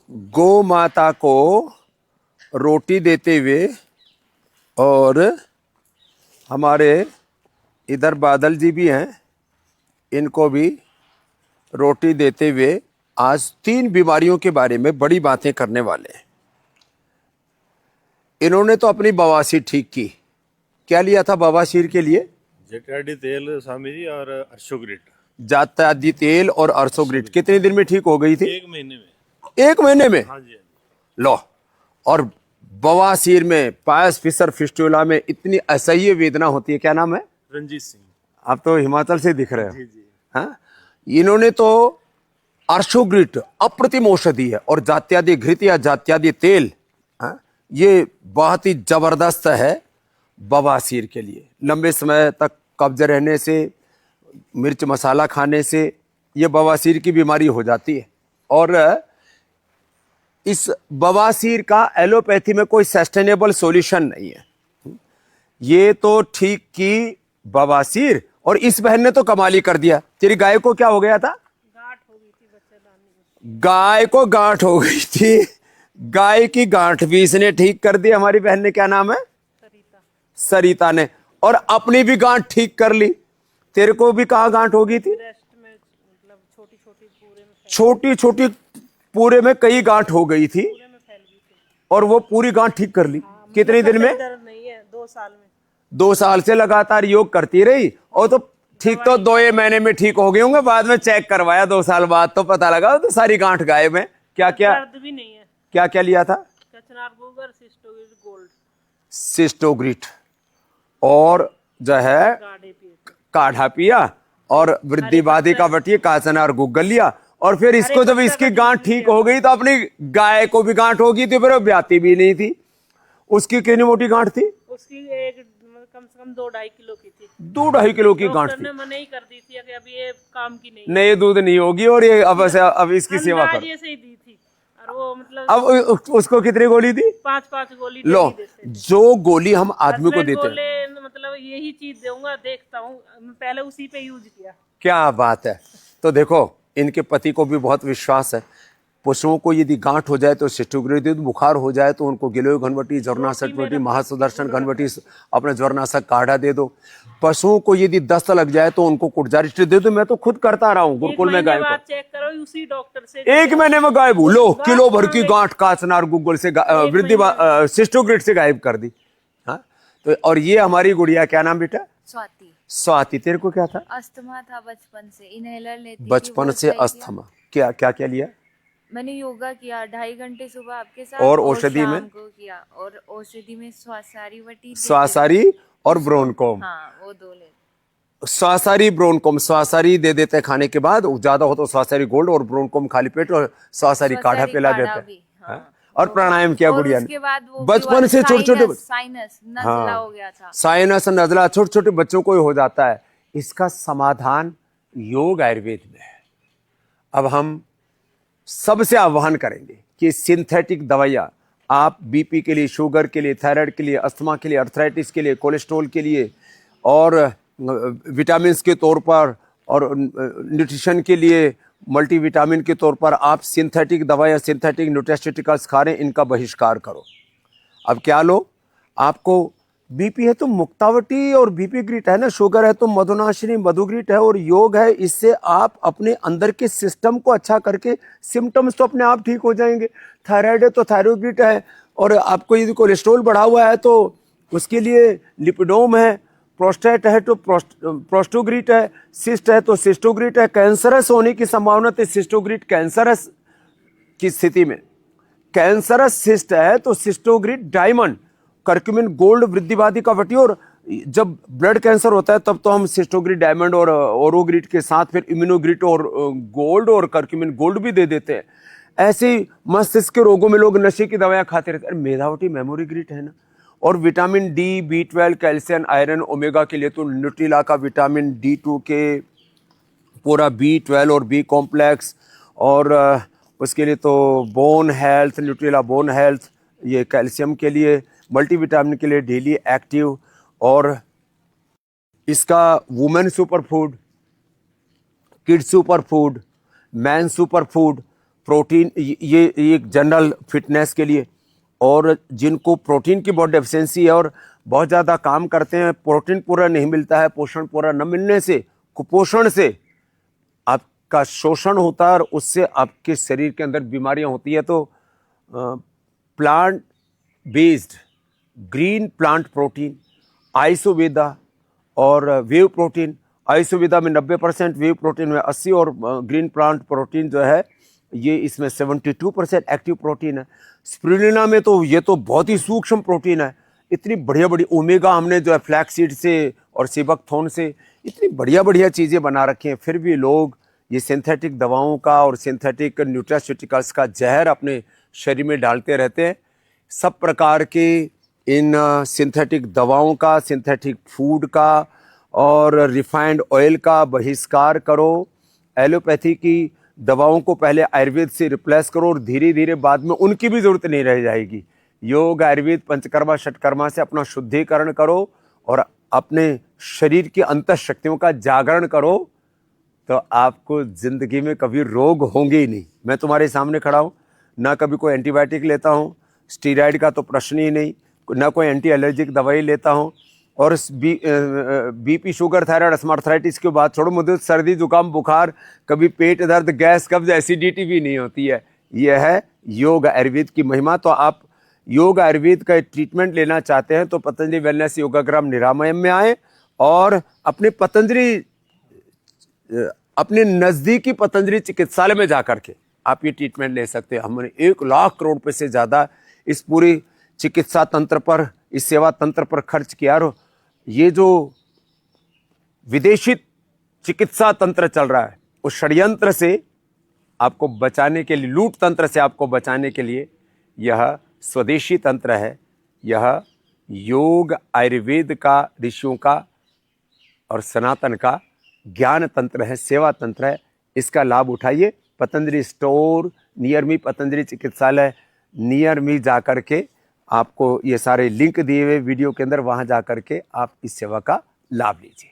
गौ माता को रोटी देते हुए और हमारे इधर बादल जी भी हैं, इनको भी रोटी देते हुए आज 3 बीमारियों के बारे में बड़ी बातें करने वाले हैं। इन्होंने तो अपनी बवासीर ठीक की। क्या लिया था बवासीर के लिए? जटाडी तेल स्वामी जी और अर्शोग्रिट। जात्यादि तेल और अर्सोग्रिट। कितने दिन में ठीक हो गई थी? 1 महीने में। 1 महीने में? हाँ जी। लो, और बवासीर में, पायस फिशर फिस्टुला में इतनी असह्य वेदना होती है, क्या नाम है? रंजीत सिंह। आप तो हिमाचल से दिख रहे हो। जी जी। हाँ, इन्होंने तो अर्शोग्रिट अप्रतिम औषधि है, और जात्यादि घृत या जात्यादि तेल, हाँ, ये बहुत ही जबरदस्त है बवासीर के लिए। लंबे समय तक कब्ज रहने से, मिर्च मसाला खाने से ये बवासीर की बीमारी हो जाती है। और इस बवासीर का एलोपैथी में कोई सस्टेनेबल सॉल्यूशन नहीं है। ये तो ठीक की बवासीर, और इस बहन ने तो कमाल ही कर दिया। तेरी गाय को क्या हो गया था? गांठ हो गई थी बच्चेदानी में। गाय को गांठ हो गई थी। गाय की गांठ भी इसने ठीक कर दी। हमारी बहन ने, क्या नाम है? सरिता। सरिता ने। और अपनी भी गांठ ठीक कर ली। तेरे को भी कहाँ गांठ हो गई थी? ब्रेस्ट में, मतलब छोटी छोटी पूरे में छोटी छोटी पूरे में कई गांठ हो गई थी, पूरे में फैल गई थी। और वो पूरी गांठ ठीक कर ली। हाँ, कितने दिन में? दर्द नहीं है, 2 साल में। 2 साल से लगातार योग करती रही, और तो ठीक तो 2 महीने में ठीक हो गए होंगे। बाद में चेक करवाया 2 साल बाद, तो पता लगा तो सारी गांठ गायब है। क्या क्या, दर्द भी नहीं है। क्या क्या लिया था? कचनार गोबर, सिस्टोगिल गोल्ड, सिस्टोग्रिट, और जो है गाढ़े पिए। काढ़ा पिया, और वृद्धिवादी का बटिया काचना और गुग्गल लिया। और फिर इसको जब इसकी गांठ ठीक हो गई तो अपनी गाय को भी गांठ हो गई थी, फिर वो ब्याती भी नहीं थी। उसकी कितनी मोटी गांठ थी? उसकी एक कम से कम 2-2.5 किलो की थी। 2-2.5 किलो की गांठ डॉक्टर थी। ने मना ही कर दी थी कि अब ये काम की नहीं। नहीं, ये दूध नहीं होगी, और ये अब इसकी सेवा करो। अंदाजे से ही दी थी, और वो मतलब अब उसको कितनी गोली दी? 5-5 गोली लो, डेली देते थे। जो गोली हम आदमी को हस्बैंड देते हैं, बोले मतलब यही चीज दूंगा, देखता हूँ। पहले उसी पे यूज किया। क्या बात है। तो देखो, इनके पति को भी बहुत विश्वास है। पशुओं को यदि गांठ हो जाए तो सिस्टोग्रिट दे दो, बुखार हो जाए तो उनको गिलोय घनवटी, ज्वरनाशक घनवटी, महासुदर्शन घनवटी, अपने ज्वरनाशक काढ़ा दे दो। पशुओं को यदि दस्त लग जाए तो उनको कुटजारिष्ट दे दो। मैं तो खुद करता रहा हूँ गुरुकुल में गाय को। चेक करो उसी डॉक्टर से। 1 महीने में गायब हुई। लो, किलो भर की गांठ काचनार गुग्गल से वृद्धि सिस्टोग्रिट से गायब कर दी। हाँ, तो और ये हमारी गुड़िया, क्या नाम बेटा? स्वाति। स्वाति। तेरे को क्या था? अस्थमा था बचपन से, इनहेलर लेती थी। बचपन से अस्थमा। क्या क्या क्या लिया? मैंने योगा किया 2.5 घंटे सुबह आपके साथ, और औषधि में? शाम को किया, और औषधि में श्वासारी वटी, श्वासारी और ब्रोनकोम। हाँ, वो 2 ले। श्वासारी ब्रोनकोम, श्वासारी दे देते हैं खाने के बाद, ज्यादा हो तो श्वासारी गोल्ड, और ब्रोनकोम खाली पेट, और श्वासारी काढ़ा पिला देते हैं। हाँ? और प्राणायाम किया गुड़िया ने बचपन से। छोटे छोटे साइनस नजला हो गया था। साइनस नजला छोटे छोटे बच्चों को ही हो जाता है। इसका समाधान योग आयुर्वेद में है। अब हम सबसे आह्वान करेंगे कि सिंथेटिक दवाइयां आप बीपी के लिए, शुगर के लिए, थायराइड के लिए, अस्थमा के लिए, अर्थराइटिस के लिए, कोलेस्ट्रॉल के लिए, और विटामिन के तौर पर, और न्यूट्रिशन के लिए मल्टीविटामिन के तौर पर आप सिंथेटिक दवाइयां, सिंथेटिक न्यूट्रास्यूटिकल्स खा रहे हैं, इनका बहिष्कार करो। अब क्या लो, आपको बीपी है तो मुक्तावटी और बीपी ग्रिट है ना, शुगर है तो मधुनाशिनी मधुग्रिट है, और योग है, इससे आप अपने अंदर के सिस्टम को अच्छा करके सिम्टम्स तो अपने आप ठीक हो जाएंगे। थायराइड है तो थायरोग्रिट है, और आपको यदि कोलेस्ट्रॉल बढ़ा हुआ है तो उसके लिए लिपिडोम है, प्रोस्टेट है तो प्रोस्टोग्रिट है, सिस्ट है तो सिस्टोग्रिट है। कैंसरस होने की संभावना तो सिस्टोग्रिट, कैंसरस की स्थिति में कैंसरस सिस्ट है तो सिस्टोग्रिट डायमंड, कर्क्यूमिन गोल्ड, वृद्धिवादी का वटी, और जब ब्लड कैंसर होता है तब तो हम सिस्टोग्रिट डायमंड और ओरोग्रिट के साथ फिर इम्यूनोग्रिट और गोल्ड और कर्क्यूमिन गोल्ड भी दे देते हैं। ऐसे ही मस्तिष्क के रोगों में लोग नशे की दवाइयां खाते रहते हैं। मेधावटी मेमोरी ग्रिट है ना, और vitamin D, B12, calcium, iron, omega के लिए तो न्यूट्रिला का विटामिन D2 के पूरा B12 और B कॉम्प्लेक्स, और उसके लिए तो bone health, Nutrela bone health, ये कैल्शियम के लिए, मल्टीविटामिन के लिए डेली एक्टिव, और इसका women super food, kid super food, man super food, protein, ये एक जनरल फिटनेस के लिए, और जिनको प्रोटीन की बहुत डेफिशिएंसी है और बहुत ज़्यादा काम करते हैं, प्रोटीन पूरा नहीं मिलता है, पोषण पूरा न मिलने से, कुपोषण से आपका शोषण होता है और उससे आपके शरीर के अंदर बीमारियां होती है। तो plant based green plant protein, आइसोवेदा और वेव प्रोटीन, आइसोवेदा में 90%, वेव प्रोटीन में 80% और ग्रीन प्लांट प्रोटीन जो है ये इसमें 72% एक्टिव प्रोटीन है। स्पिरुलिना में तो ये तो बहुत ही सूक्ष्म प्रोटीन है। इतनी बढ़िया बढ़िया ओमेगा हमने जो है फ्लैक्स सीड से और सीबक थोन से इतनी बढ़िया बढ़िया चीज़ें बना रखी हैं, फिर भी लोग ये सिंथेटिक दवाओं का और सिंथेटिक न्यूट्रास्यूटिकल्स का जहर अपने शरीर में डालते रहते हैं। सब प्रकार के इन सिंथेटिक दवाओं का, सिंथेटिक फूड का और रिफाइंड ऑयल का बहिष्कार करो। एलोपैथी की दवाओं को पहले आयुर्वेद से रिप्लेस करो और धीरे धीरे बाद में उनकी भी ज़रूरत नहीं रह जाएगी। योग, आयुर्वेद, पंचकर्मा, षटकर्मा से अपना शुद्धिकरण करो और अपने शरीर की अंतःशक्तियों का जागरण करो, तो आपको ज़िंदगी में कभी रोग होंगे ही नहीं। मैं तुम्हारे सामने खड़ा हूँ, ना कभी कोई एंटीबायोटिक लेता हूँ, स्टीरॉयड का तो प्रश्न ही नहीं, ना कोई एंटी एलर्जिक दवाई लेता हूँ, और बीपी, शुगर, थायराइड, अस्थमार्थराइटिस की बात छोड़ो, मुझे सर्दी, जुकाम, बुखार, कभी पेट दर्द, गैस, कब्ज, एसिडिटी भी नहीं होती है। यह है योग आयुर्वेद की महिमा। तो आप योग आयुर्वेद का ट्रीटमेंट लेना चाहते हैं तो पतंजलि वेलनेस योगाग्राम निरामयम में आए और अपने नज़दीकी पतंजलि चिकित्सालय में जाकर के आप ये ट्रीटमेंट ले सकते हैं। हमने 1 लाख करोड़ रुपए से ज़्यादा इस पूरी चिकित्सा तंत्र पर, इस सेवा तंत्र पर खर्च किया। और ये जो विदेशी चिकित्सा तंत्र चल रहा है उस षड्यंत्र से आपको बचाने के लिए, लूट तंत्र से आपको बचाने के लिए यह स्वदेशी तंत्र है। यह योग आयुर्वेद का, ऋषियों का और सनातन का ज्ञान तंत्र है, सेवा तंत्र है। इसका लाभ उठाइए। Patanjali store near me, Patanjali चिकित्सालय नियर मी जाकर के आपको ये सारे लिंक दिए हुए वीडियो के अंदर, वहाँ जा कर के आप इस सेवा का लाभ लीजिए।